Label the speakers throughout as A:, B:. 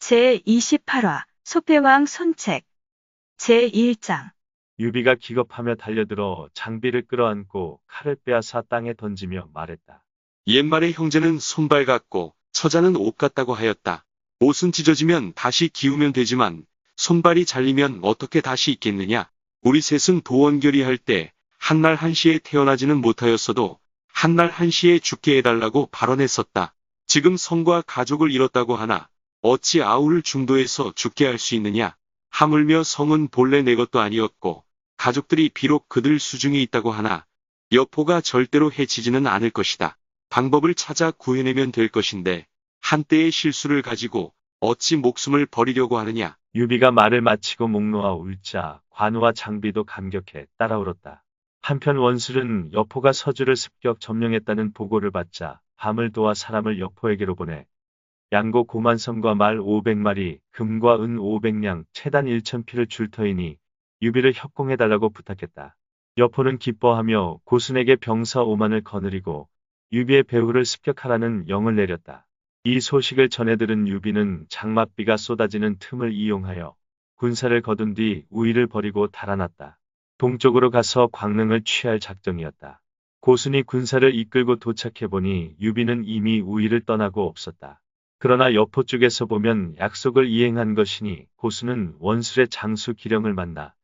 A: 제28화 소패왕 손책 제1장
B: 유비가 기겁하며 달려들어 장비를 끌어안고 칼을 빼앗아 땅에 던지며 말했다.
C: 옛말에 형제는 손발 같고 처자는 옷 같다고 하였다. 옷은 찢어지면 다시 기우면 되지만 손발이 잘리면 어떻게 다시 있겠느냐. 우리 셋은 도원결의 할 때 한날 한시에 태어나지는 못하였어도 한날 한시에 죽게 해달라고 발언했었다. 지금 성과 가족을 잃었다고 하나 어찌 아우를 중도에서 죽게 할 수 있느냐. 하물며 성은 본래 내 것도 아니었고 가족들이 비록 그들 수중에 있다고 하나 여포가 절대로 해치지는 않을 것이다. 방법을 찾아 구해내면 될 것인데 한때의 실수를 가지고 어찌 목숨을 버리려고 하느냐.
B: 유비가 말을 마치고 목 놓아 울자 관우와 장비도 감격해 따라 울었다. 한편 원술은 여포가 서주를 습격 점령했다는 보고를 받자 밤을 도와 사람을 여포에게로 보내 양고 고만성과 말 500마리, 금과 은 500냥, 채단 1000피를 줄 터이니 유비를 협공해달라고 부탁했다. 여포는 기뻐하며 고순에게 병사 5만을 거느리고 유비의 배후를 습격하라는 영을 내렸다. 이 소식을 전해 들은 유비는 장맛비가 쏟아지는 틈을 이용하여 군사를 거둔 뒤 우위를 버리고 달아났다. 동쪽으로 가서 광릉을 취할 작정이었다. 고순이 군사를 이끌고 도착해보니 유비는 이미 우위를 떠나고 없었다. 그러나 여포 쪽에서 보면 약속을 이행한 것이니 고순은 원술의 장수 기령을 만나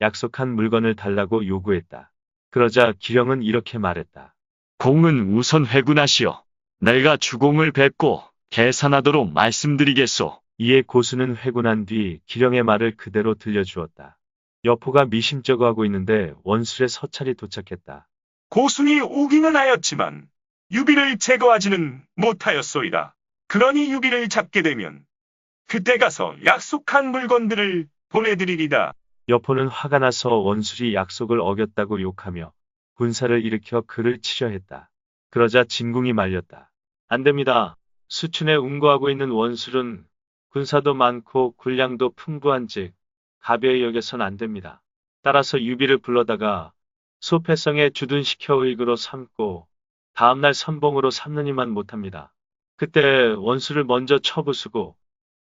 B: 약속한 물건을 달라고 요구했다. 그러자 기령은 이렇게 말했다.
D: 공은 우선 회군하시오. 내가 주공을 뵙고 계산하도록 말씀드리겠소.
B: 이에 고순은 회군한 뒤 기령의 말을 그대로 들려주었다. 여포가 미심쩍어하고 있는데 원술의 서찰이 도착했다.
E: 고순이 오기는 하였지만 유비를 제거하지는 못하였소이다. 그러니 유비를 잡게 되면 그때 가서 약속한 물건들을 보내드리리다.
B: 여포는 화가 나서 원술이 약속을 어겼다고 욕하며 군사를 일으켜 그를 치려 했다. 그러자 진궁이 말렸다. 안 됩니다. 수춘에 운거하고 있는 원술은 군사도 많고 군량도 풍부한즉 가벼이 여겨선 안 됩니다. 따라서 유비를 불러다가 소패성에 주둔시켜 의그로 삼고 다음날 선봉으로 삼느니만 못합니다. 그때 원수를 먼저 쳐부수고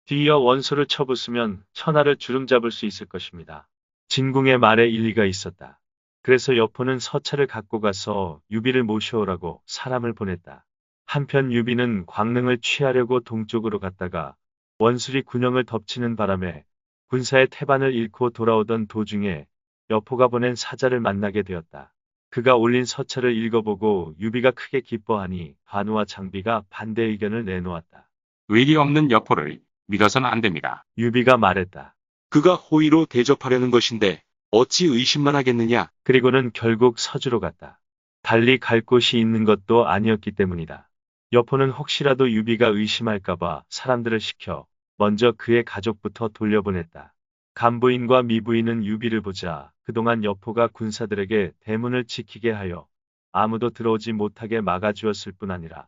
B: 뒤이어 원소를 쳐부수면 천하를 주름잡을 수 있을 것입니다. 진궁의 말에 일리가 있었다. 그래서 여포는 서찰을 갖고 가서 유비를 모셔오라고 사람을 보냈다. 한편 유비는 광릉을 취하려고 동쪽으로 갔다가 원술이 군영을 덮치는 바람에 군사의 태반을 잃고 돌아오던 도중에 여포가 보낸 사자를 만나게 되었다. 그가 올린 서찰을 읽어보고 유비가 크게 기뻐하니 관우와 장비가 반대 의견을 내놓았다.
F: 의리 없는 여포를 믿어서는 안 됩니다.
B: 유비가 말했다.
C: 그가 호의로 대접하려는 것인데 어찌 의심만 하겠느냐.
B: 그리고는 결국 서주로 갔다. 달리 갈 곳이 있는 것도 아니었기 때문이다. 여포는 혹시라도 유비가 의심할까봐 사람들을 시켜 먼저 그의 가족부터 돌려보냈다. 간부인과 미부인은 유비를 보자 그동안 여포가 군사들에게 대문을 지키게 하여 아무도 들어오지 못하게 막아주었을 뿐 아니라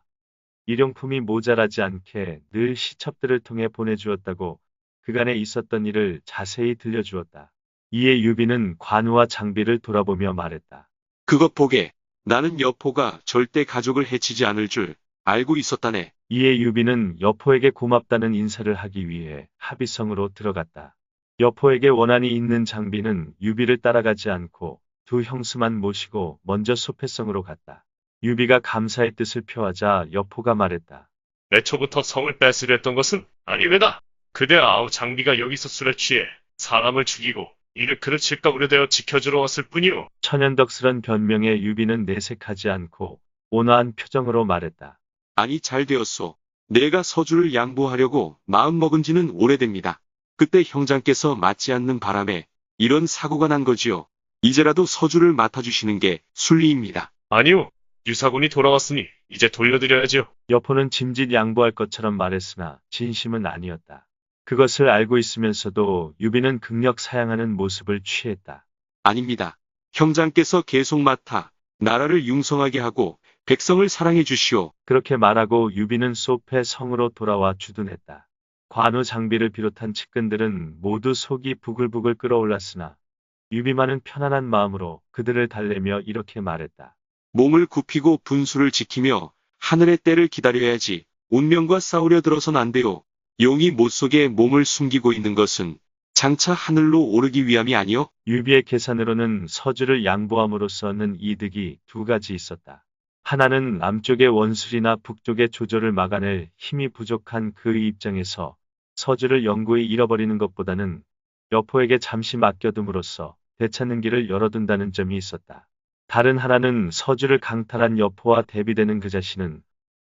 B: 일용품이 모자라지 않게 늘 시첩들을 통해 보내주었다고 그간에 있었던 일을 자세히 들려주었다. 이에 유비는 관우와 장비를 돌아보며 말했다.
C: 그것 보게. 나는 여포가 절대 가족을 해치지 않을 줄 알고 있었다네.
B: 이에 유비는 여포에게 고맙다는 인사를 하기 위해 합의성으로 들어갔다. 여포에게 원한이 있는 장비는 유비를 따라가지 않고 두 형수만 모시고 먼저 소패성으로 갔다. 유비가 감사의 뜻을 표하자 여포가 말했다.
G: 애초부터 성을 뺏으려 했던 것은 아니외다. 그대 아우 장비가 여기서 술에 취해 사람을 죽이고 이를 그르칠까 우려되어 지켜주러 왔을 뿐이오.
B: 천연덕스런 변명에 유비는 내색하지 않고 온화한 표정으로 말했다.
C: 아니 잘 되었소. 내가 서주를 양보하려고 마음먹은 지는 오래됩니다. 그때 형장께서 맞지 않는 바람에 이런 사고가 난 거지요. 이제라도 서주를 맡아주시는 게 순리입니다.
G: 아니오. 유사군이 돌아왔으니 이제 돌려드려야지요.
B: 여포는 짐짓 양보할 것처럼 말했으나 진심은 아니었다. 그것을 알고 있으면서도 유비는 극력 사양하는 모습을 취했다.
C: 아닙니다. 형장께서 계속 맡아 나라를 융성하게 하고 백성을 사랑해 주시오.
B: 그렇게 말하고 유비는 소패 성으로 돌아와 주둔했다. 관우 장비를 비롯한 측근들은 모두 속이 부글부글 끓어올랐으나 유비만은 편안한 마음으로 그들을 달래며 이렇게 말했다.
C: 몸을 굽히고 분수를 지키며 하늘의 때를 기다려야지. 운명과 싸우려 들어선 안 돼요. 용이 못 속에 몸을 숨기고 있는 것은 장차 하늘로 오르기 위함이 아니요?
B: 유비의 계산으로는 서주를 양보함으로써 얻는 이득이 두 가지 있었다. 하나는 남쪽의 원술이나 북쪽의 조조를 막아낼 힘이 부족한 그의 입장에서 서주를 영구히 잃어버리는 것보다는 여포에게 잠시 맡겨둠으로써 되찾는 길을 열어둔다는 점이 있었다. 다른 하나는 서주를 강탈한 여포와 대비되는 그 자신은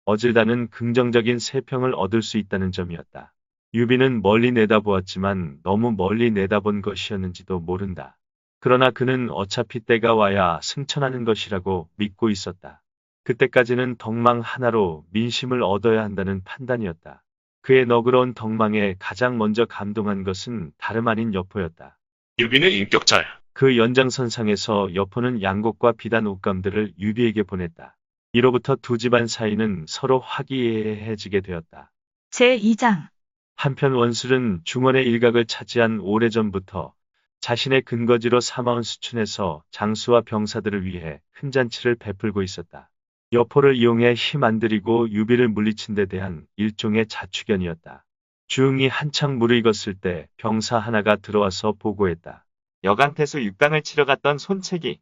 B: 어질다는 긍정적인 세평을 얻을 수 있다는 점이었다. 유비는 멀리 내다보았지만 너무 멀리 내다본 것이었는지도 모른다. 그러나 그는 어차피 때가 와야 승천하는 것이라고 믿고 있었다. 그때까지는 덕망 하나로 민심을 얻어야 한다는 판단이었다. 그의 너그러운 덕망에 가장 먼저 감동한 것은 다름 아닌 여포였다.
G: 유비는 인격자야.
B: 그 연장선상에서 여포는 양곡과 비단 옷감들을 유비에게 보냈다. 이로부터 두 집안 사이는 서로 화기애애해지게 되었다.
A: 제2장.
B: 한편 원술은 중원의 일각을 차지한 오래전부터 자신의 근거지로 삼아온 수춘에서 장수와 병사들을 위해 큰 잔치를 베풀고 있었다. 여포를 이용해 힘 안 들이고 유비를 물리친 데 대한 일종의 자축연이었다. 주응이 한창 무르익었을 때 병사 하나가 들어와서 보고했다.
H: 여간태수 육강을 치러 갔던 손책이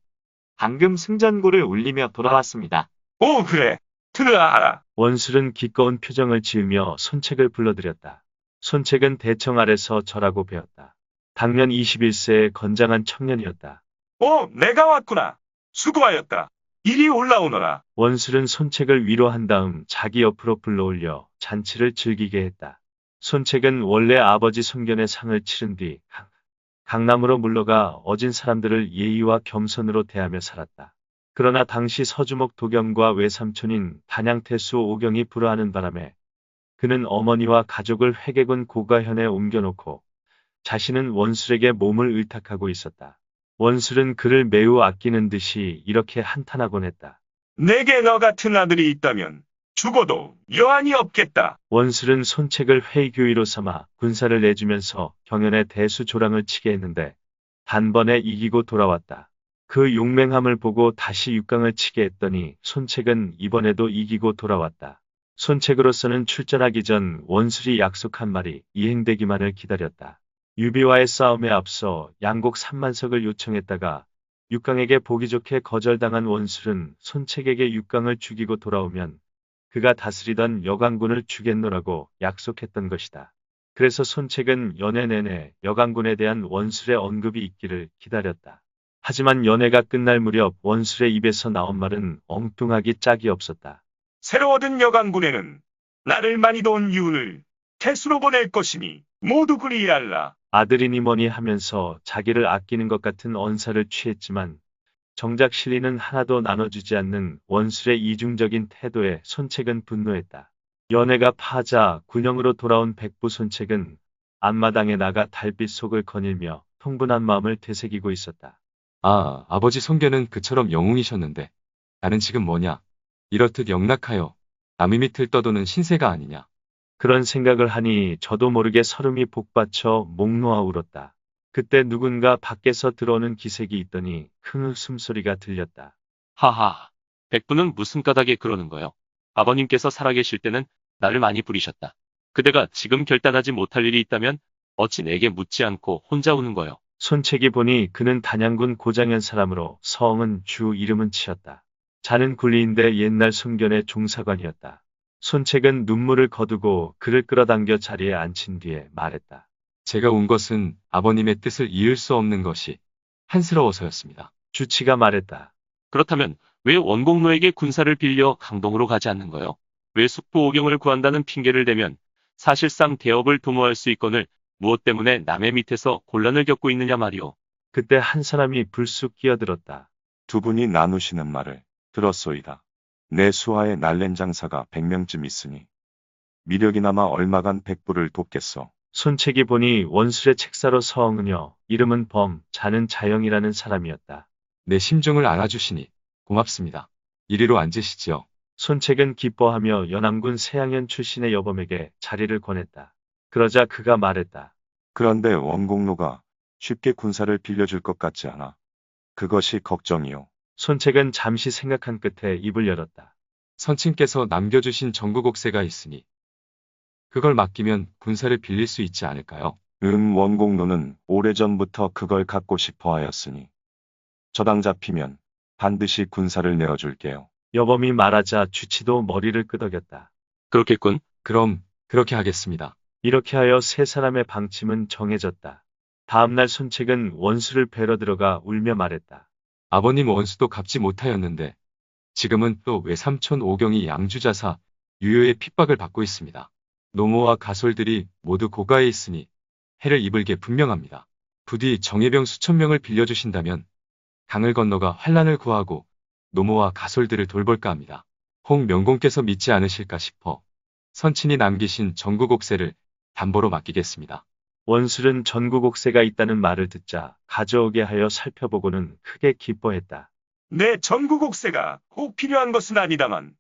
H: 방금 승전고를 울리며 돌아왔습니다.
E: 오, 그래. 들어라.
B: 원술은 기꺼운 표정을 지으며 손책을 불러들였다. 손책은 대청 아래서 절하고 배웠다. 당년 21세의 건장한 청년이었다.
E: 오, 내가 왔구나. 수고하였다. 이리 올라오너라.
B: 원술은 손책을 위로한 다음 자기 옆으로 불러올려 잔치를 즐기게 했다. 손책은 원래 아버지 손견의 상을 치른 뒤 강남으로 물러가 어진 사람들을 예의와 겸손으로 대하며 살았다. 그러나 당시 서주목 도겸과 외삼촌인 단양태수 오경이 불화하는 바람에 그는 어머니와 가족을 회계군 고가현에 옮겨놓고 자신은 원술에게 몸을 의탁하고 있었다. 원술은 그를 매우 아끼는 듯이 이렇게 한탄하곤 했다.
E: 내게 너 같은 아들이 있다면 죽어도 여한이 없겠다.
B: 원술은 손책을 회의교의로 삼아 군사를 내주면서 경연의 대수조랑을 치게 했는데 단번에 이기고 돌아왔다. 그 용맹함을 보고 다시 육강을 치게 했더니 손책은 이번에도 이기고 돌아왔다. 손책으로서는 출전하기 전 원술이 약속한 말이 이행되기만을 기다렸다. 유비와의 싸움에 앞서 양곡 3만석을 요청했다가 육강에게 보기 좋게 거절당한 원술은 손책에게 육강을 죽이고 돌아오면 그가 다스리던 여강군을 주겠노라고 약속했던 것이다. 그래서 손책은 연애 내내 여강군에 대한 원술의 언급이 있기를 기다렸다. 하지만 연애가 끝날 무렵 원술의 입에서 나온 말은 엉뚱하기 짝이 없었다.
E: 새로 얻은 여강군에는 나를 많이 도운 유운을 태수로 보낼 것이니 모두 그리하라.
B: 아들이니 뭐니 하면서 자기를 아끼는 것 같은 언사를 취했지만 정작 실리는 하나도 나눠주지 않는 원술의 이중적인 태도에 손책은 분노했다. 연애가 파자 군영으로 돌아온 백부 손책은 앞마당에 나가 달빛 속을 거닐며 통분한 마음을 되새기고 있었다.
I: 아, 아버지 손견은 그처럼 영웅이셨는데 나는 지금 뭐냐? 이렇듯 영락하여 남의 밑을 떠도는 신세가 아니냐?
B: 그런 생각을 하니 저도 모르게 설움이 복받쳐 목 놓아 울었다. 그때 누군가 밖에서 들어오는 기색이 있더니 큰 웃음소리가 들렸다.
J: 하하, 백부는 무슨 까닭에 그러는 거요? 아버님께서 살아계실 때는 나를 많이 부리셨다. 그대가 지금 결단하지 못할 일이 있다면 어찌 내게 묻지 않고 혼자 우는 거요?
B: 손책이 보니 그는 단양군 고장현 사람으로 성은 주 이름은 치였다. 자는 군리인데 옛날 손견의 종사관이었다. 손책은 눈물을 거두고 그를 끌어당겨 자리에 앉힌 뒤에 말했다.
I: 제가 온 것은 아버님의 뜻을 이을 수 없는 것이 한스러워서였습니다.
B: 주치가 말했다.
J: 그렇다면 왜 원공노에게 군사를 빌려 강동으로 가지 않는 거요? 왜 숙부 오경을 구한다는 핑계를 대면 사실상 대업을 도모할 수 있거늘 무엇 때문에 남의 밑에서 곤란을 겪고 있느냐 말이오.
B: 그때 한 사람이 불쑥 끼어들었다.
K: 두 분이 나누시는 말을 들었소이다. 내 수하에 날랜 장사가 100명쯤 있으니 미력이나마 얼마간 백부를 돕겠소.
B: 손책이 보니 원술의 책사로 서응은여 이름은 범, 자는 자영이라는 사람이었다.
I: 내 심중을 알아주시니 고맙습니다. 이리로 앉으시지요.
B: 손책은 기뻐하며 연암군 세양현 출신의 여범에게 자리를 권했다. 그러자 그가 말했다.
K: 그런데 원공로가 쉽게 군사를 빌려줄 것 같지 않아. 그것이 걱정이요.
B: 손책은 잠시 생각한 끝에 입을 열었다.
I: 선친께서 남겨주신 정구곡세가 있으니 그걸 맡기면 군사를 빌릴 수 있지 않을까요?
K: 원공노는 오래전부터 그걸 갖고 싶어 하였으니 저당 잡히면 반드시 군사를 내어줄게요.
B: 여범이 말하자 주치도 머리를 끄덕였다.
J: 그렇겠군.
I: 그럼 그렇게 하겠습니다.
B: 이렇게 하여 세 사람의 방침은 정해졌다. 다음날 손책은 원수를 뵈러 들어가 울며 말했다.
I: 아버님 원수도 갚지 못하였는데 지금은 또 외삼촌 오경이 양주자사 유효의 핍박을 받고 있습니다. 노모와 가솔들이 모두 고가에 있으니 해를 입을 게 분명합니다. 부디 정예병 수천 명을 빌려주신다면 강을 건너가 환란을 구하고 노모와 가솔들을 돌볼까 합니다. 홍 명공께서 믿지 않으실까 싶어 선친이 남기신 전국옥세를 담보로 맡기겠습니다.
B: 원술은 전국옥세가 있다는 말을 듣자 가져오게 하여 살펴보고는 크게 기뻐했다.
E: 내 전국옥세가 꼭 필요한 것은 아니다만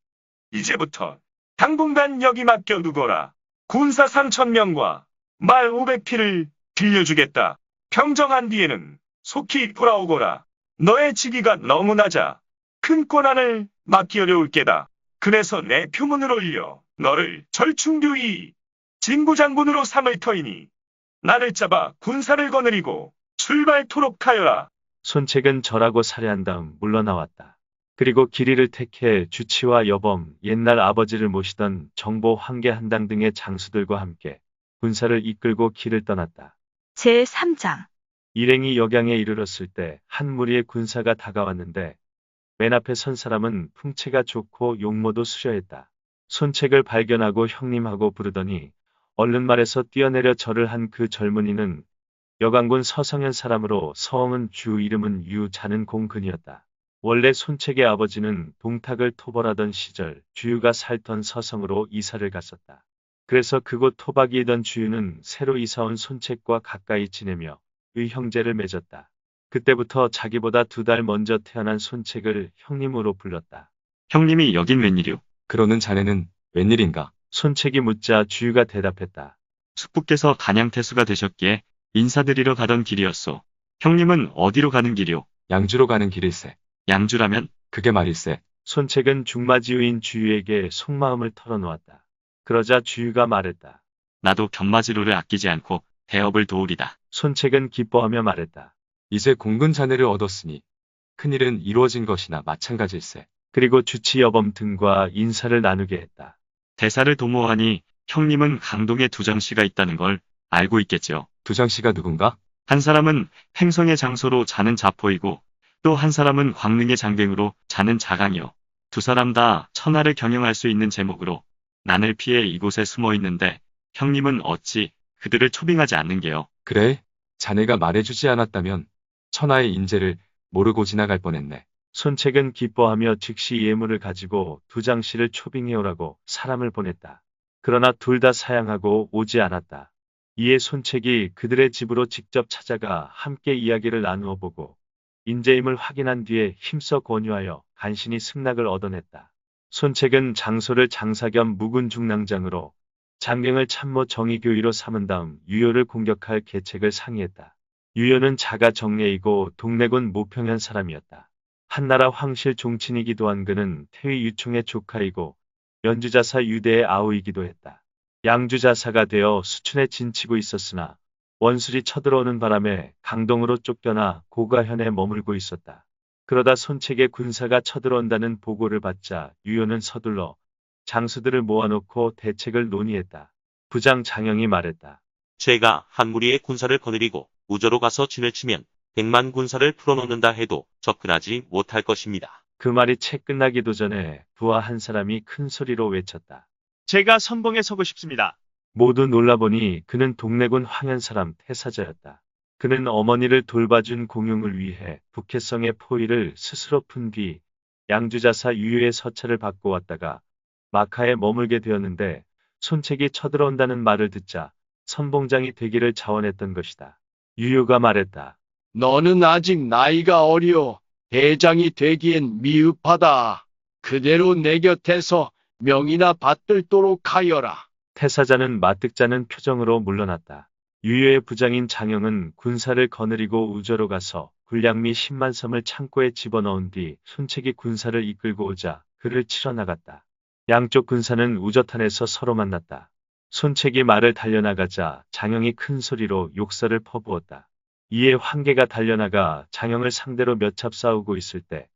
E: 이제부터 당분간 여기 맡겨두거라. 군사 3,000명과 말 500피를 빌려주겠다. 평정한 뒤에는 속히 돌아오거라. 너의 직위가 너무 낮아 큰 권한을 맡기 어려울 게다. 그래서 내 표문을 올려 너를 절충교위 진구장군으로 삼을 터이니 나를 잡아 군사를 거느리고 출발토록 하여라.
B: 손책은 절하고 살해한 다음 물러나왔다. 그리고 길이를 택해 주치와 여범, 옛날 아버지를 모시던 정보 황계 한당 등의 장수들과 함께 군사를 이끌고 길을 떠났다.
A: 제3장
B: 일행이 역양에 이르렀을 때 한 무리의 군사가 다가왔는데 맨 앞에 선 사람은 풍채가 좋고 용모도 수려했다. 손책을 발견하고 형님하고 부르더니 얼른 말에서 뛰어내려 절을 한 그 젊은이는 여강군 서성현 사람으로 서엉은 주 이름은 유자는 공근이었다. 원래 손책의 아버지는 동탁을 토벌하던 시절 주유가 살던 서성으로 이사를 갔었다. 그래서 그곳 토박이이던 주유는 새로 이사온 손책과 가까이 지내며 의형제를 맺었다. 그때부터 자기보다 2달 먼저 태어난 손책을 형님으로 불렀다.
H: 형님이 여긴 웬일이오?
I: 그러는 자네는 웬일인가?
B: 손책이 묻자 주유가 대답했다.
H: 숙부께서 간양태수가 되셨기에 인사드리러 가던 길이었소. 형님은 어디로 가는 길이오?
I: 양주로 가는 길일세.
H: 양주라면?
I: 그게 말일세.
B: 손책은 중마지우인 주유에게 속마음을 털어놓았다. 그러자 주유가 말했다.
H: 나도 견마지로를 아끼지 않고 대업을 도우리다.
B: 손책은 기뻐하며 말했다.
I: 이제 공근 자네를 얻었으니 큰일은 이루어진 것이나 마찬가지일세.
B: 그리고 주치 여범 등과 인사를 나누게 했다.
H: 대사를 도모하니 형님은 강동에 두장씨가 있다는 걸 알고 있겠지요.
I: 두장씨가 누군가?
H: 한 사람은 행성의 장소로 자는 자포이고 또 한 사람은 광릉의 장병으로 자는 자강이요. 두 사람 다 천하를 경영할 수 있는 제목으로 난을 피해 이곳에 숨어 있는데 형님은 어찌 그들을 초빙하지 않는 게요.
I: 그래? 자네가 말해주지 않았다면 천하의 인재를 모르고 지나갈 뻔했네.
B: 손책은 기뻐하며 즉시 예물을 가지고 두장씨를 초빙해오라고 사람을 보냈다. 그러나 둘 다 사양하고 오지 않았다. 이에 손책이 그들의 집으로 직접 찾아가 함께 이야기를 나누어 보고 인재임을 확인한 뒤에 힘써 권유하여 간신히 승낙을 얻어냈다. 손책은 장소를 장사 겸 묵은 중랑장으로 장경을 참모 정의교위로 삼은 다음 유효를 공격할 계책을 상의했다. 유효는 자가 정례이고 동래군 모평현 사람이었다. 한나라 황실 종친이기도 한 그는 태위 유총의 조카이고 연주자사 유대의 아우이기도 했다. 양주자사가 되어 수춘에 진치고 있었으나 원술이 쳐들어오는 바람에 강동으로 쫓겨나 고가현에 머물고 있었다. 그러다 손책의 군사가 쳐들어온다는 보고를 받자 유효는 서둘러 장수들을 모아놓고 대책을 논의했다. 부장 장영이 말했다.
L: 제가 한 무리의 군사를 거느리고 우저로 가서 진을 치면 100만 군사를 풀어놓는다 해도 접근하지 못할 것입니다.
B: 그 말이 채 끝나기도 전에 부하 한 사람이 큰 소리로 외쳤다.
H: 제가 선봉에 서고 싶습니다.
B: 모두 놀라보니 그는 동래군 황현 사람 태사자였다. 그는 어머니를 돌봐준 공용을 위해 북해성의 포위를 스스로 푼 뒤 양주자사 유효의 서찰을 받고 왔다가 마카에 머물게 되었는데 손책이 쳐들어온다는 말을 듣자 선봉장이 되기를 자원했던 것이다. 유효가 말했다.
M: 너는 아직 나이가 어려 대장이 되기엔 미흡하다. 그대로 내 곁에서 명이나 받들도록 하여라.
B: 태사자는 마뜩자는 표정으로 물러났다. 유효의 부장인 장영은 군사를 거느리고 우저로 가서 군량미 10만 섬을 창고에 집어넣은 뒤 손책이 군사를 이끌고 오자 그를 치러 나갔다. 양쪽 군사는 우저탄에서 서로 만났다. 손책이 말을 달려나가자 장영이 큰 소리로 욕설을 퍼부었다. 이에 황계가 달려나가 장영을 상대로 몇 찹 싸우고 있을 때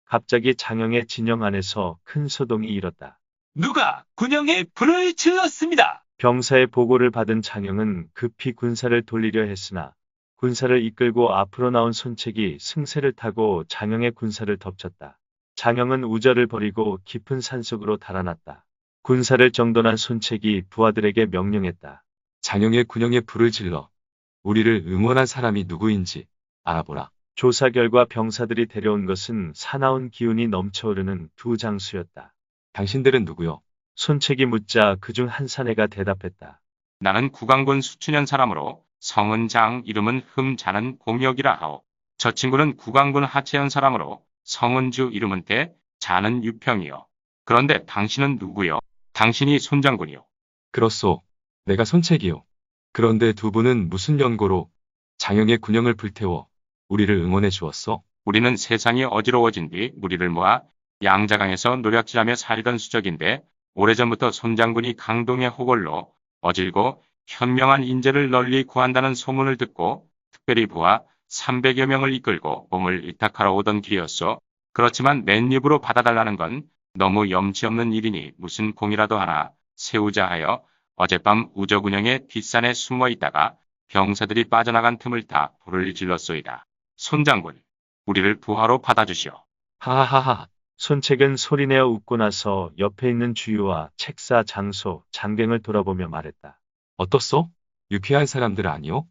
B: 갑자기 장영의 진영 안에서 큰 소동이 일었다.
E: 누가 군영에 불을 질렀습니다.
B: 병사의 보고를 받은 장영은 급히 군사를 돌리려 했으나 군사를 이끌고 앞으로 나온 손책이 승세를 타고 장영의 군사를 덮쳤다. 장영은 우절을 버리고 깊은 산속으로 달아났다. 군사를 정돈한 손책이 부하들에게 명령했다.
I: 장영의 군영에 불을 질러 우리를 응원한 사람이 누구인지 알아보라.
B: 조사 결과 병사들이 데려온 것은 사나운 기운이 넘쳐오르는 두 장수였다.
I: 당신들은 누구요?
B: 손책이 묻자 그중 한 사내가 대답했다.
F: 나는 구강군 수춘현 사람으로 성은 장, 이름은 흠자는 공혁이라 하오. 저 친구는 구강군 하채현 사람으로 성은 주, 이름은 대, 자는 유평이요. 그런데 당신은 누구요? 당신이 손장군이요.
I: 그렇소. 내가 손책이요. 그런데 두 분은 무슨 연고로 장영의 군영을 불태워 우리를 응원해 주었어?
F: 우리는 세상이 어지러워진 뒤 무리를 모아 양자강에서 노략질하며 살던 수적인데 오래전부터 손장군이 강동의 호걸로 어질고 현명한 인재를 널리 구한다는 소문을 듣고 특별히 부하 300여 명을 이끌고 몸을 일탁하러 오던 길이었소. 그렇지만 맨입으로 받아달라는 건 너무 염치 없는 일이니 무슨 공이라도 하나 세우자 하여 어젯밤 우저군영의 뒷산에 숨어 있다가 병사들이 빠져나간 틈을 타 불을 질렀소이다. 손장군, 우리를 부하로 받아주시오.
I: 하하하하.
B: 손책은 소리내어 웃고 나서 옆에 있는 주유와 책사, 장소, 장갱을 돌아보며 말했다.
I: 어떻소? 유쾌한 사람들 아니오?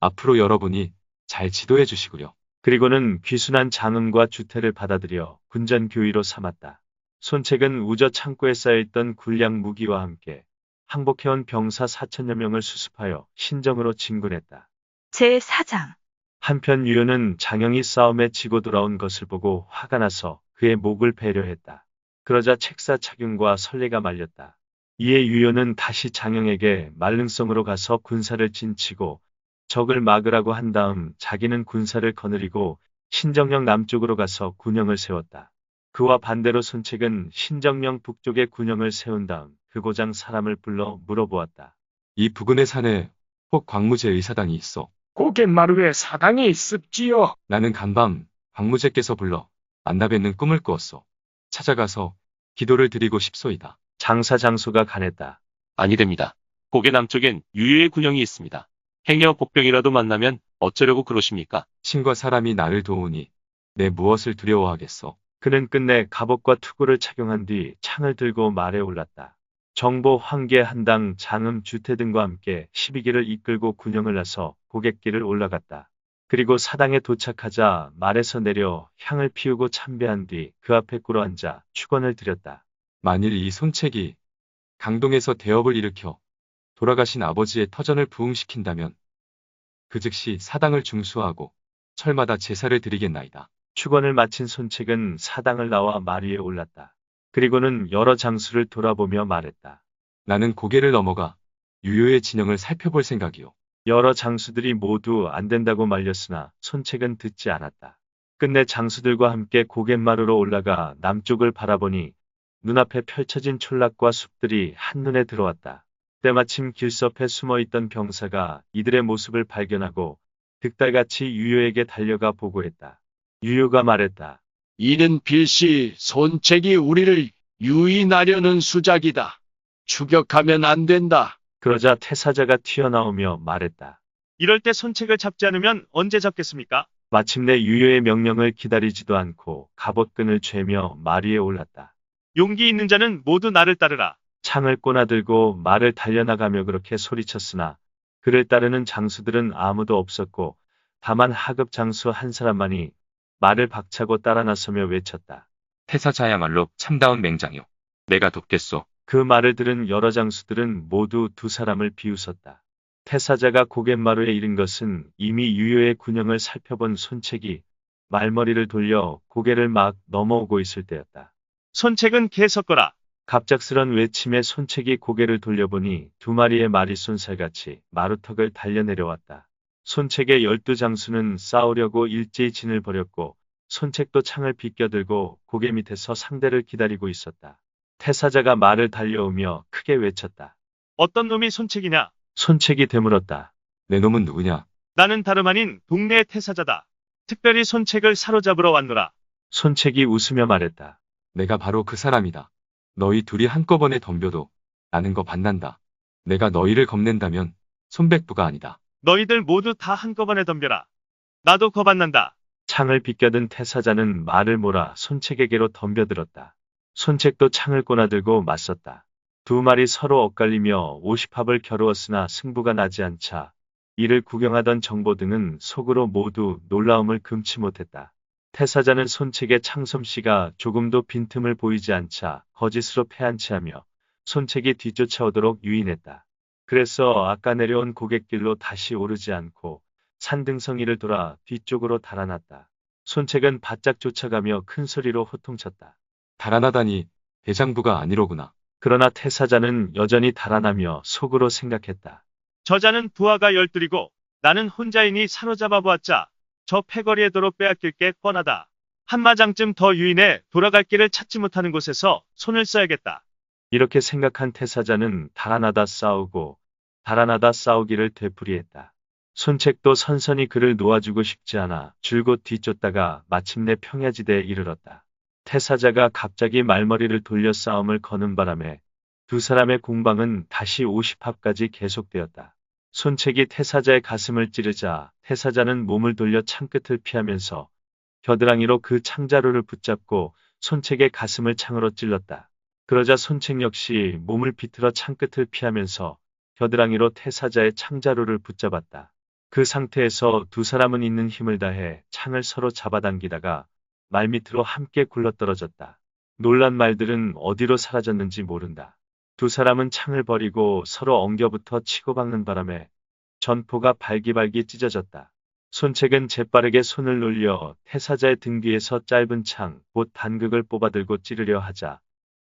I: 앞으로 여러분이 잘 지도해 주시구려.
B: 그리고는 귀순한 장음과 주태를 받아들여 군전 교의로 삼았다. 손책은 우저 창고에 쌓여있던 군량 무기와 함께 항복해온 병사 4천여 명을 수습하여 신정으로 진군했다.
A: 제4장.
B: 한편 유효는 장영이 싸움에 지고 돌아온 것을 보고 화가 나서 그의 목을 베려했다. 그러자 책사 착윤과 설레가 말렸다. 이에 유효는 다시 장영에게 말릉성으로 가서 군사를 진치고 적을 막으라고 한 다음 자기는 군사를 거느리고 신정령 남쪽으로 가서 군영을 세웠다. 그와 반대로 손책은 신정령 북쪽에 군영을 세운 다음 그 고장 사람을 불러 물어보았다.
I: 이 부근의 산에 혹 광무제 의사당이 있어.
E: 고갯마루에 사당이 있습지요.
I: 나는 간밤 광무제께서 불러 만나뵙는 꿈을 꾸었소. 찾아가서 기도를 드리고 싶소이다.
B: 장사 장소가 간했다.
J: 아니 됩니다. 고개 남쪽엔 유유의 군영이 있습니다. 행여 복병이라도 만나면 어쩌려고 그러십니까?
I: 신과 사람이 나를 도우니 내 무엇을 두려워하겠소.
B: 그는 끝내 갑옷과 투구를 착용한 뒤 창을 들고 말에 올랐다. 정보, 황계, 한당, 장음, 주태 등과 함께 12기를 이끌고 군영을 나서 고갯길을 올라갔다. 그리고 사당에 도착하자 말에서 내려 향을 피우고 참배한 뒤 그 앞에 꿇어앉아 축원을 드렸다.
I: 만일 이 손책이 강동에서 대업을 일으켜 돌아가신 아버지의 터전을 부흥시킨다면 그 즉시 사당을 중수하고 철마다 제사를 드리겠나이다.
B: 축원을 마친 손책은 사당을 나와 말 위에 올랐다. 그리고는 여러 장수를 돌아보며 말했다.
I: 나는 고개를 넘어가 유효의 진영을 살펴볼 생각이오.
B: 여러 장수들이 모두 안 된다고 말렸으나 손책은 듣지 않았다. 끝내 장수들과 함께 고갯마루로 올라가 남쪽을 바라보니 눈앞에 펼쳐진 촌락과 숲들이 한눈에 들어왔다. 때마침 길섭에 숨어있던 병사가 이들의 모습을 발견하고 득달같이 유효에게 달려가 보고했다. 유효가 말했다.
M: 이는 필시 손책이 우리를 유인하려는 수작이다. 추격하면 안 된다.
B: 그러자 태사자가 튀어나오며 말했다.
E: 이럴 때 손책을 잡지 않으면 언제 잡겠습니까?
B: 마침내 유효의 명령을 기다리지도 않고 갑옷끈을 죄며 말 위에 올랐다.
E: 용기 있는 자는 모두 나를 따르라.
B: 창을 꼬나들고 말을 달려나가며 그렇게 소리쳤으나 그를 따르는 장수들은 아무도 없었고 다만 하급 장수 한 사람만이 말을 박차고 따라 나서며 외쳤다.
F: 태사자야말로 참다운 맹장이오. 내가 돕겠소.
B: 그 말을 들은 여러 장수들은 모두 두 사람을 비웃었다. 태사자가 고갯마루에 이른 것은 이미 유효의 군영을 살펴본 손책이 말머리를 돌려 고개를 막 넘어오고 있을 때였다.
E: 손책은 개 섞어라.
B: 갑작스런 외침에 손책이 고개를 돌려보니 두 마리의 말이 쏜살같이 마루턱을 달려내려왔다. 손책의 12장수는 싸우려고 일제히 진을 버렸고 손책도 창을 비껴들고 고개 밑에서 상대를 기다리고 있었다. 태사자가 말을 달려오며 크게 외쳤다. 어떤 놈이 손책이냐? 손책이 되물었다.
I: 내 놈은 누구냐?
B: 나는 다름 아닌 동네의 태사자다. 특별히 손책을 사로잡으러 왔노라. 손책이 웃으며 말했다.
I: 내가 바로 그 사람이다. 너희 둘이 한꺼번에 덤벼도 나는 거 받는다. 내가 너희를 겁낸다면 손백부가 아니다.
B: 너희들 모두 다 한꺼번에 덤벼라. 나도 겁안난다. 창을 비껴든 태사자는 말을 몰아 손책에게로 덤벼들었다. 손책도 창을 꼬나들고 맞섰다. 두 말이 서로 엇갈리며 오십합을 겨루었으나 승부가 나지 않자 이를 구경하던 정보 등은 속으로 모두 놀라움을 금치 못했다. 태사자는 손책의 창솜씨가 조금도 빈틈을 보이지 않자 거짓으로 패한치하며 손책이 뒤쫓아오도록 유인했다. 그래서 아까 내려온 고갯길로 다시 오르지 않고 산등성이를 돌아 뒤쪽으로 달아났다. 손책은 바짝 쫓아가며 큰 소리로 호통쳤다.
I: 달아나다니 대장부가 아니로구나.
B: 그러나 태사자는 여전히 달아나며 속으로 생각했다. 저자는 부하가 12이고 나는 혼자이니 사로잡아 보았자 저 패거리의 도로 빼앗길 게 뻔하다. 한마장쯤 더 유인해 돌아갈 길을 찾지 못하는 곳에서 손을 써야겠다. 이렇게 생각한 태사자는 달아나다 싸우고 달아나다 싸우기를 되풀이했다. 손책도 선선히 그를 놓아주고 싶지 않아 줄곧 뒤쫓다가 마침내 평야지대에 이르렀다. 태사자가 갑자기 말머리를 돌려 싸움을 거는 바람에 두 사람의 공방은 다시 50합까지 계속되었다. 손책이 태사자의 가슴을 찌르자 태사자는 몸을 돌려 창끝을 피하면서 겨드랑이로 그 창자루를 붙잡고 손책의 가슴을 창으로 찔렀다. 그러자 손책 역시 몸을 비틀어 창끝을 피하면서 겨드랑이로 태사자의 창자루를 붙잡았다. 그 상태에서 두 사람은 있는 힘을 다해 창을 서로 잡아당기다가 말밑으로 함께 굴러떨어졌다. 놀란 말들은 어디로 사라졌는지 모른다. 두 사람은 창을 버리고 서로 엉겨붙어 치고 박는 바람에 전포가 발기발기 찢어졌다. 손책은 재빠르게 손을 놀려 태사자의 등 뒤에서 짧은 창, 곧 단극을 뽑아들고 찌르려 하자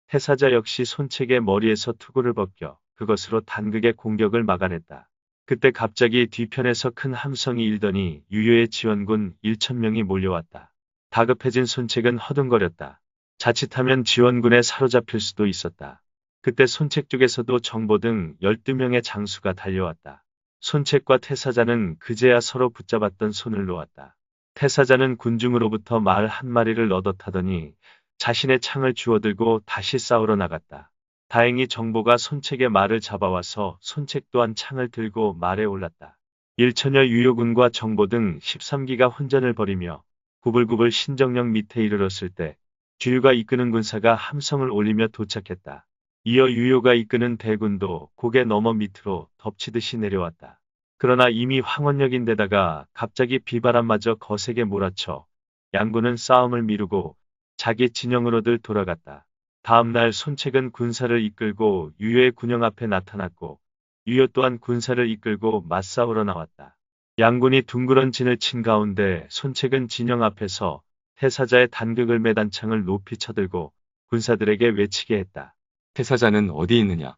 B: 태사자 역시 손책의 머리에서 투구를 벗겨 그것으로 단극의 공격을 막아냈다. 그때 갑자기 뒤편에서 큰 함성이 일더니 유효의 지원군 1,000명이 몰려왔다. 다급해진 손책은 허둥거렸다. 자칫하면 지원군에 사로잡힐 수도 있었다. 그때 손책 쪽에서도 정보 등 12명의 장수가 달려왔다. 손책과 태사자는 그제야 서로 붙잡았던 손을 놓았다. 태사자는 군중으로부터 말 한 마리를 얻어타더니 자신의 창을 주워들고 다시 싸우러 나갔다. 다행히 정보가 손책의 말을 잡아와서 손책 또한 창을 들고 말에 올랐다. 1천여 유효군과 정보 등 13기가 혼전을 벌이며 구불구불 신정령 밑에 이르렀을 때 주유가 이끄는 군사가 함성을 올리며 도착했다. 이어 유효가 이끄는 대군도 고개 너머 밑으로 덮치듯이 내려왔다. 그러나 이미 황원역인데다가 갑자기 비바람마저 거세게 몰아쳐 양군은 싸움을 미루고 자기 진영으로들 돌아갔다. 다음 날 손책은 군사를 이끌고 유효의 군영 앞에 나타났고 유효 또한 군사를 이끌고 맞싸우러 나왔다. 양군이 둥그런 진을 친 가운데 손책은 진영 앞에서 태사자의 단극을 매단 창을 높이 쳐들고 군사들에게 외치게 했다.
I: 태사자는 어디 있느냐?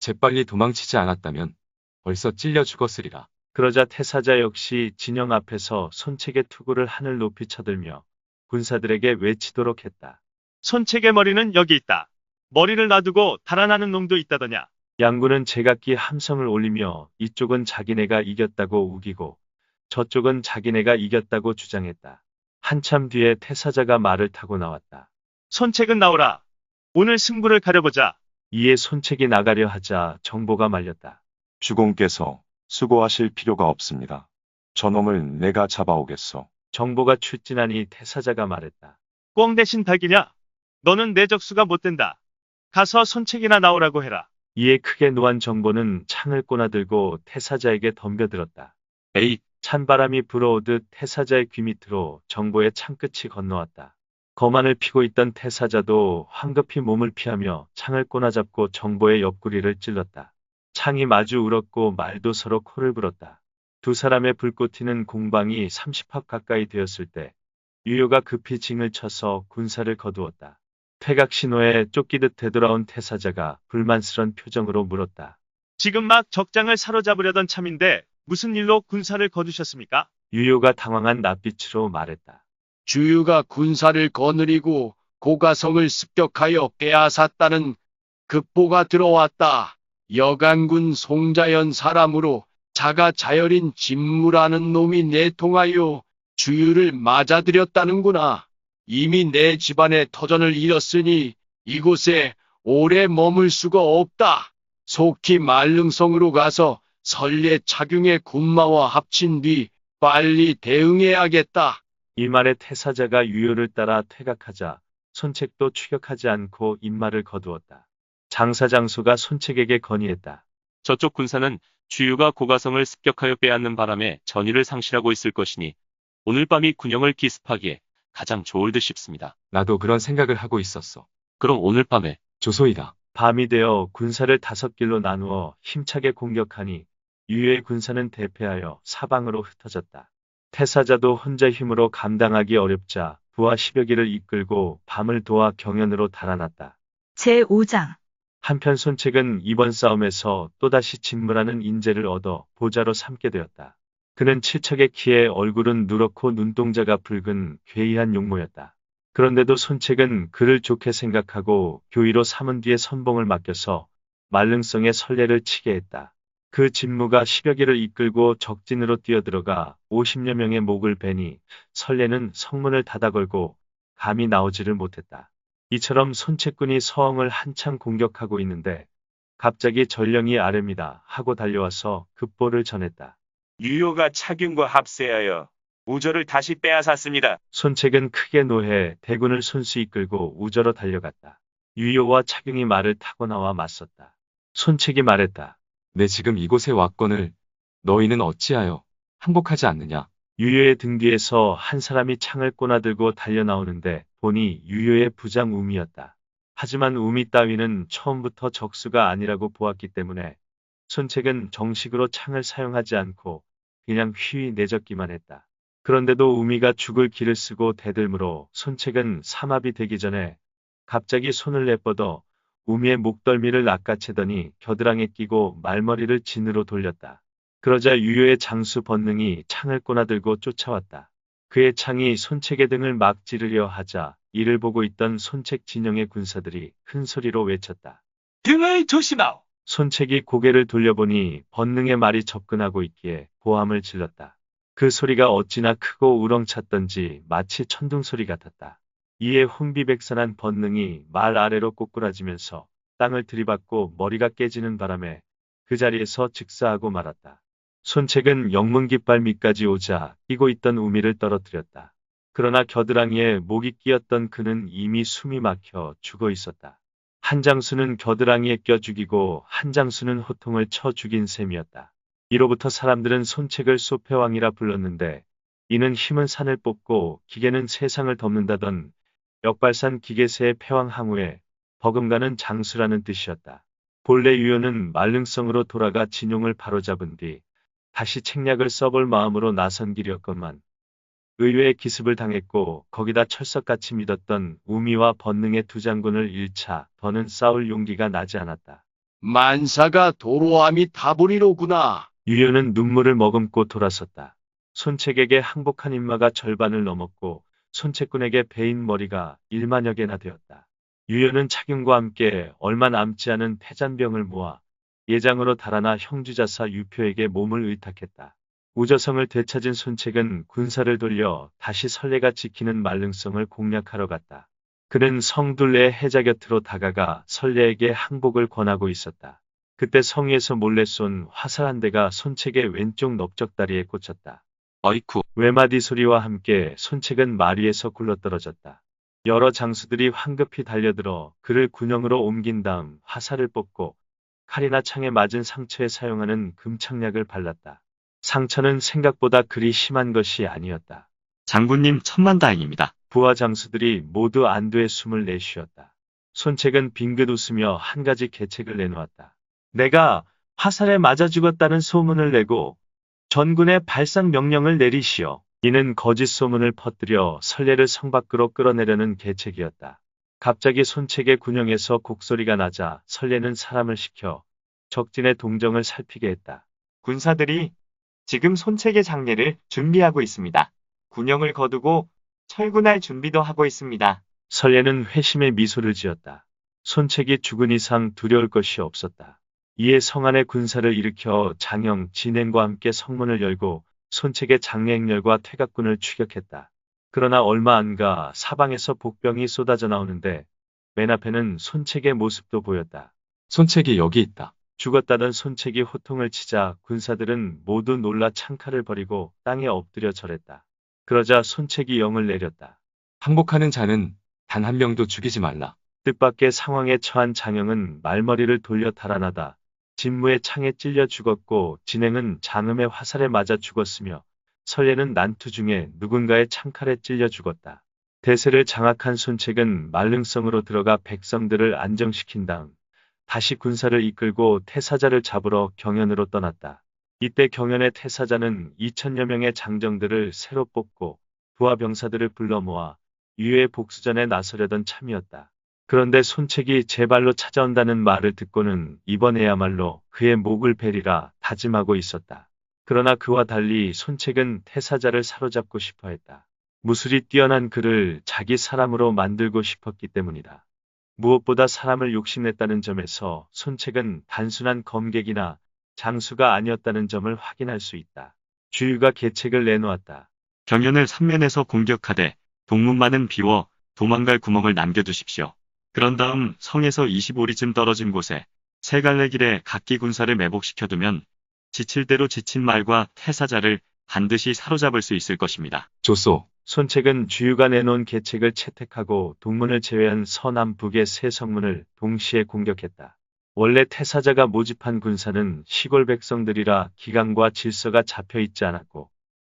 I: 재빨리 도망치지 않았다면 벌써 찔려 죽었으리라.
B: 그러자 태사자 역시 진영 앞에서 손책의 투구를 하늘 높이 쳐들며 군사들에게 외치도록 했다. 손책의 머리는 여기 있다. 머리를 놔두고 달아나는 놈도 있다더냐. 양군은 제각기 함성을 올리며 이쪽은 자기네가 이겼다고 우기고 저쪽은 자기네가 이겼다고 주장했다. 한참 뒤에 태사자가 말을 타고 나왔다. 손책은 나오라. 오늘 승부를 가려보자. 이에 손책이 나가려 하자 정보가 말렸다.
K: 주공께서 수고하실 필요가 없습니다. 저놈을 내가 잡아오겠소.
B: 정보가 출진하니 태사자가 말했다. 꿩 대신 닭이냐? 너는 내 적수가 못 된다. 가서 손책이나 나오라고 해라. 이에 크게 노한 정보는 창을 꼬나들고 태사자에게 덤벼들었다. 에이! 찬바람이 불어오듯 태사자의 귀 밑으로 정보의 창끝이 건너왔다. 거만을 피고 있던 태사자도 황급히 몸을 피하며 창을 꼬나잡고 정보의 옆구리를 찔렀다. 창이 마주 울었고 말도 서로 코를 불었다. 두 사람의 불꽃 튀는 공방이 30합 가까이 되었을 때 유효가 급히 징을 쳐서 군사를 거두었다. 퇴각 신호에 쫓기듯 되돌아온 태사자가 불만스런 표정으로 물었다. 지금 막 적장을 사로잡으려던 참인데 무슨 일로 군사를 거두셨습니까? 유효가 당황한 낯빛으로 말했다.
M: 주유가 군사를 거느리고 고가성을 습격하여 빼앗았다는 급보가 들어왔다. 여간군 송자연 사람으로 자가 자열인 진무라는 놈이 내통하여 주유를 맞아들였다는구나. 이미 내 집안의 터전을 잃었으니 이곳에 오래 머물 수가 없다. 속히 말릉성으로 가서 선례 착용의 군마와 합친 뒤 빨리 대응해야겠다.
B: 이 말에 태사자가 유효를 따라 퇴각하자 손책도 추격하지 않고 입말을 거두었다. 장사장수가 손책에게 건의했다.
J: 저쪽 군사는 주유가 고가성을 습격하여 빼앗는 바람에 전의를 상실하고 있을 것이니 오늘 밤이 군영을 기습하기에 가장 좋을 듯 싶습니다.
I: 나도 그런 생각을 하고 있었어.
J: 그럼 오늘 밤에
I: 조소이다.
B: 밤이 되어 군사를 5길로 나누어 힘차게 공격하니 유유의 군사는 대패하여 사방으로 흩어졌다. 태사자도 혼자 힘으로 감당하기 어렵자 부하 10여 기를 이끌고 밤을 도와 경연으로 달아났다.
A: 제5장.
B: 한편 손책은 이번 싸움에서 또다시 진무라는 인재를 얻어 보자로 삼게 되었다. 그는 칠척의 키에 얼굴은 누렇고 눈동자가 붉은 괴이한 용모였다. 그런데도 손책은 그를 좋게 생각하고 교의로 삼은 뒤에 선봉을 맡겨서 말릉성의 선례를 치게 했다. 그 진무가 10여 기를 이끌고 적진으로 뛰어들어가 50여 명의 목을 베니 선례는 성문을 닫아걸고 감히 나오지를 못했다. 이처럼 손책군이 서엉을 한창 공격하고 있는데 갑자기 전령이 아릅니다 하고 달려와서 급보를 전했다.
E: 유효가 착윤과 합세하여 우저를 다시 빼앗았습니다.
B: 손책은 크게 노해 대군을 손수 이끌고 우저로 달려갔다. 유효와 착용이 말을 타고 나와 맞섰다. 손책이 말했다.
I: 내 지금 이곳에 왔거늘 너희는 어찌하여 항복하지 않느냐?
B: 유효의 등 뒤에서 한 사람이 창을 꼬나들고 달려나오는데 보니 유효의 부장 우미였다. 하지만 우미 따위는 처음부터 적수가 아니라고 보았기 때문에 손책은 정식으로 창을 사용하지 않고 그냥 휘휘 내젓기만 했다. 그런데도 우미가 죽을 기를 쓰고 대들므로 손책은 삼합이 되기 전에 갑자기 손을 내뻗어 우미의 목덜미를 낚아채더니 겨드랑이에 끼고 말머리를 진으로 돌렸다. 그러자 유효의 장수 번능이 창을 꼬나들고 쫓아왔다. 그의 창이 손책의 등을 막 찌르려 하자 이를 보고 있던 손책 진영의 군사들이 큰 소리로 외쳤다.
E: 등을 조심하오.
B: 손책이 고개를 돌려보니 번능의 말이 접근하고 있기에 고함을 질렀다. 그 소리가 어찌나 크고 우렁찼던지 마치 천둥소리 같았다. 이에 혼비백산한 번능이 말 아래로 꼬꾸라지면서 땅을 들이받고 머리가 깨지는 바람에 그 자리에서 즉사하고 말았다. 손책은 영문깃발 밑까지 오자 끼고 있던 우미를 떨어뜨렸다. 그러나 겨드랑이에 목이 끼었던 그는 이미 숨이 막혀 죽어 있었다. 한 장수는 겨드랑이에 껴 죽이고 한 장수는 호통을 쳐 죽인 셈이었다. 이로부터 사람들은 손책을 소패왕이라 불렀는데 이는 힘은 산을 뽑고 기계는 세상을 덮는다던 역발산 기계세의 패왕 항우에 버금가는 장수라는 뜻이었다. 본래 유효는 말릉성으로 돌아가 진용을 바로잡은 뒤 다시 책략을 써볼 마음으로 나선 길이었건만 의외의 기습을 당했고 거기다 철석같이 믿었던 우미와 번능의 두 장군을 1차 더는 싸울 용기가 나지 않았다.
M: 만사가 도로함이 다보리로구나.
B: 유효는 눈물을 머금고 돌아섰다. 손책에게 항복한 인마가 절반을 넘었고 손책군에게 베인 머리가 1만여 개나 되었다. 유효는 착용과 함께 얼마 남지 않은 태잔병을 모아 예장으로 달아나 형주자사 유표에게 몸을 의탁했다. 우저성을 되찾은 손책은 군사를 돌려 다시 선례가 지키는 말릉성을 공략하러 갔다. 그는 성둘레의 해자 곁으로 다가가 선례에게 항복을 권하고 있었다. 그때 성 위에서 몰래 쏜 화살 한 대가 손책의 왼쪽 넓적다리에 꽂혔다.
J: 어이쿠.
B: 외마디 소리와 함께 손책은 말 위에서 굴러떨어졌다. 여러 장수들이 황급히 달려들어 그를 군영으로 옮긴 다음 화살을 뽑고 칼이나 창에 맞은 상처에 사용하는 금착약을 발랐다. 상처는 생각보다 그리 심한 것이 아니었다.
H: 장군님 천만다행입니다.
B: 부하 장수들이 모두 안도의 숨을 내쉬었다. 손책은 빙긋 웃으며 한 가지 계책을 내놓았다. 내가 화살에 맞아 죽었다는 소문을 내고 전군의 발상 명령을 내리시오. 이는 거짓 소문을 퍼뜨려 선례를 성 밖으로 끌어내려는 계책이었다. 갑자기 손책의 군영에서 곡소리가 나자 선례는 사람을 시켜 적진의 동정을 살피게 했다.
N: 군사들이 지금 손책의 장례를 준비하고 있습니다. 군영을 거두고 철군할 준비도 하고 있습니다.
B: 선례는 회심의 미소를 지었다. 손책이 죽은 이상 두려울 것이 없었다. 이에 성안의 군사를 일으켜 장영, 진행과 함께 성문을 열고 손책의 장례행렬과 퇴각군을 추격했다. 그러나 얼마 안 가 사방에서 복병이 쏟아져 나오는데 맨 앞에는 손책의 모습도 보였다.
I: 손책이 여기 있다.
B: 죽었다던 손책이 호통을 치자 군사들은 모두 놀라 창칼을 버리고 땅에 엎드려 절했다. 그러자 손책이 영을 내렸다.
I: 항복하는 자는 단 한 명도 죽이지 말라.
B: 뜻밖의 상황에 처한 장영은 말머리를 돌려 달아나다 진무의 창에 찔려 죽었고 진행은 장음의 화살에 맞아 죽었으며 설례는 난투 중에 누군가의 창칼에 찔려 죽었다. 대세를 장악한 손책은 만릉성으로 들어가 백성들을 안정시킨 다음 다시 군사를 이끌고 태사자를 잡으러 경연으로 떠났다. 이때 경연의 태사자는 2000여 명의 장정들을 새로 뽑고 부하 병사들을 불러 모아 유해 복수전에 나서려던 참이었다. 그런데 손책이 제 발로 찾아온다는 말을 듣고는 이번에야말로 그의 목을 베리라 다짐하고 있었다. 그러나 그와 달리 손책은 태사자를 사로잡고 싶어 했다. 무술이 뛰어난 그를 자기 사람으로 만들고 싶었기 때문이다. 무엇보다 사람을 욕심냈다는 점에서 손책은 단순한 검객이나 장수가 아니었다는 점을 확인할 수 있다. 주유가 계책을 내놓았다.
H: 경연을 3면에서 공격하되 동문만은 비워 도망갈 구멍을 남겨두십시오. 그런 다음 성에서 25리쯤 떨어진 곳에 세 갈래 길에 각기 군사를 매복시켜두면 지칠 대로 지친 말과 태사자를 반드시 사로잡을 수 있을 것입니다.
I: 좋소.
B: 손책은 주유가 내놓은 계책을 채택하고 동문을 제외한 서남북의 세 성문을 동시에 공격했다. 원래 태사자가 모집한 군사는 시골 백성들이라 기강과 질서가 잡혀있지 않았고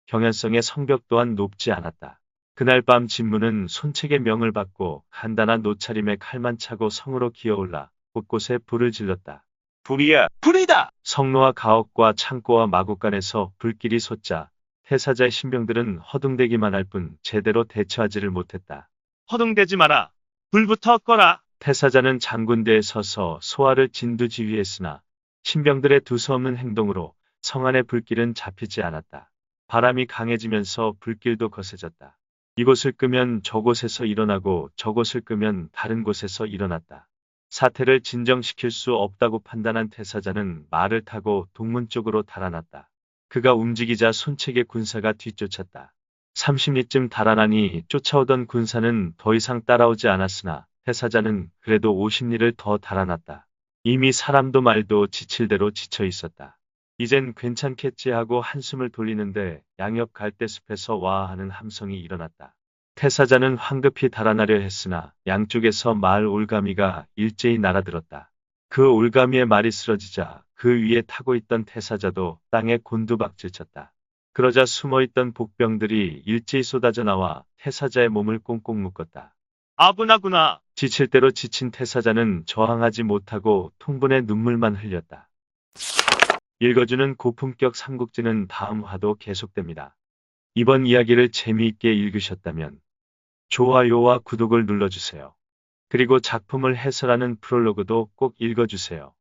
B: 경연성의 성벽 또한 높지 않았다. 그날 밤 진무는 손책의 명을 받고 간단한 노차림에 칼만 차고 성으로 기어올라 곳곳에 불을 질렀다.
E: 불이야, 불이다!
B: 성로와 가옥과 창고와 마곡간에서 불길이 솟자 태사자의 신병들은 허둥대기만 할 뿐 제대로 대처하지를 못했다.
N: 허둥대지 마라. 불부터 꺼라.
B: 태사자는 장군대에 서서 소화를 진두지휘했으나 신병들의 두서없는 행동으로 성안의 불길은 잡히지 않았다. 바람이 강해지면서 불길도 거세졌다. 이곳을 끄면 저곳에서 일어나고 저곳을 끄면 다른 곳에서 일어났다. 사태를 진정시킬 수 없다고 판단한 태사자는 말을 타고 동문 쪽으로 달아났다. 그가 움직이자 손책의 군사가 뒤쫓았다. 30리쯤 달아나니 쫓아오던 군사는 더 이상 따라오지 않았으나 태사자는 그래도 50리를 더 달아났다. 이미 사람도 말도 지칠 대로 지쳐 있었다. 이젠 괜찮겠지 하고 한숨을 돌리는데 양옆 갈대숲에서 와 하는 함성이 일어났다. 태사자는 황급히 달아나려 했으나 양쪽에서 마을 올가미가 일제히 날아들었다. 그 올가미의 말이 쓰러지자 그 위에 타고 있던 태사자도 땅에 곤두박질 쳤다. 그러자 숨어있던 복병들이 일제히 쏟아져 나와 태사자의 몸을 꽁꽁 묶었다.
N: 아분하구나.
B: 지칠 대로 지친 태사자는 저항하지 못하고 통분의 눈물만 흘렸다. 읽어주는 고품격 삼국지는 다음 화도 계속됩니다. 이번 이야기를 재미있게 읽으셨다면 좋아요와 구독을 눌러주세요. 그리고 작품을 해설하는 프롤로그도 꼭 읽어주세요.